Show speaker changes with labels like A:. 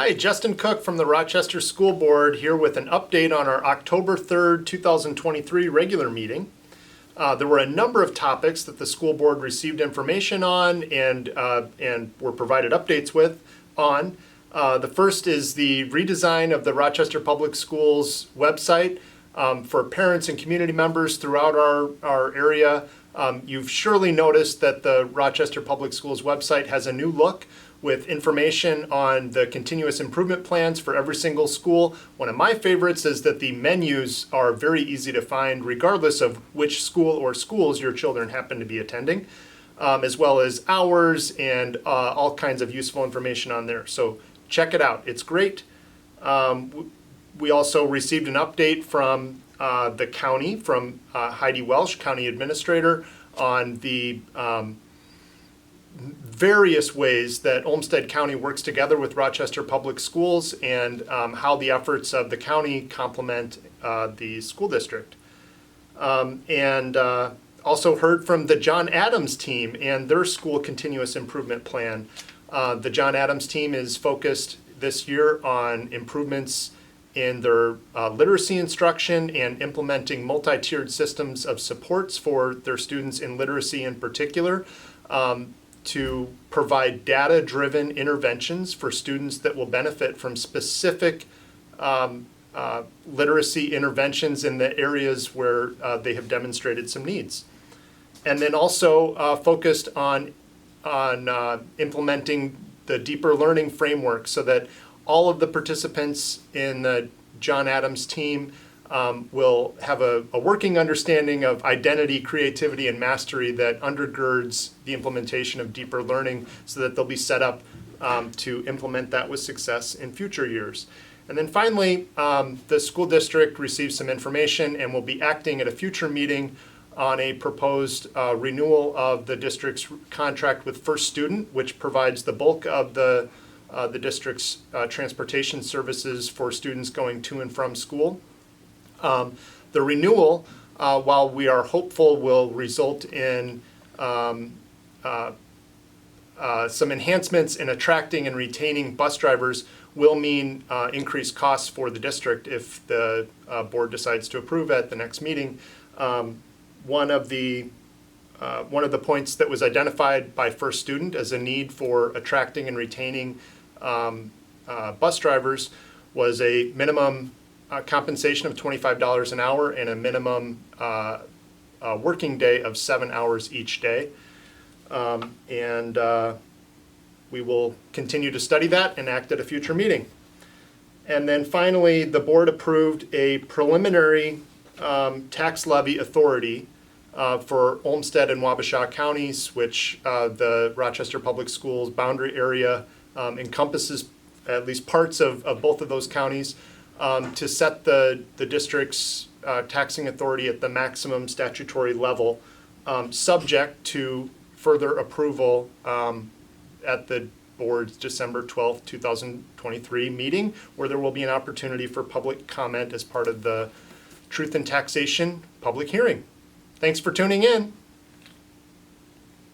A: Hi, Justin Cook from the Rochester School Board here with an update on our October 3rd, 2023 regular meeting. There were a number of topics that the school board received information on and were provided updates on. The first is the redesign of the Rochester Public Schools website for parents and community members throughout our area. You've surely noticed that the Rochester Public Schools website has a new look with information on the continuous improvement plans for every single school. One of my favorites is that the menus are very easy to find regardless of which school or schools your children happen to be attending, as well as hours and all kinds of useful information on there. So check it out, it's great. We also received an update from the county, from Heidi Welsh, County Administrator, on the various ways that Olmsted County works together with Rochester Public Schools and how the efforts of the county complement the school district. And also heard from the John Adams team and their school continuous improvement plan. The John Adams team is focused this year on improvements in their literacy instruction and implementing multi-tiered systems of supports for their students in literacy in particular, to provide data-driven interventions for students that will benefit from specific literacy interventions in the areas where they have demonstrated some needs. And then also focused on implementing the deeper learning framework so that all of the participants in the John Adams team will have a working understanding of identity, creativity, and mastery that undergirds the implementation of deeper learning so that they'll be set up to implement that with success in future years. And then finally, the school district received some information and will be acting at a future meeting on a proposed renewal of the district's contract with First Student, which provides the bulk of the district's transportation services for students going to and from school. The renewal, while we are hopeful will result in some enhancements in attracting and retaining bus drivers, will mean increased costs for the district if the board decides to approve at the next meeting. One of the points that was identified by First Student as a need for attracting and retaining bus drivers was a minimum compensation of $25 an hour and a minimum working day of 7 hours each day. We will continue to study that and act at a future meeting. And then finally, the board approved a preliminary tax levy authority for Olmsted and Wabasha counties, which the Rochester Public Schools boundary area encompasses at least parts of both of those counties, to set the district's taxing authority at the maximum statutory level, subject to further approval at the board's December 12th, 2023 meeting, where there will be an opportunity for public comment as part of the Truth in Taxation public hearing. Thanks for tuning in.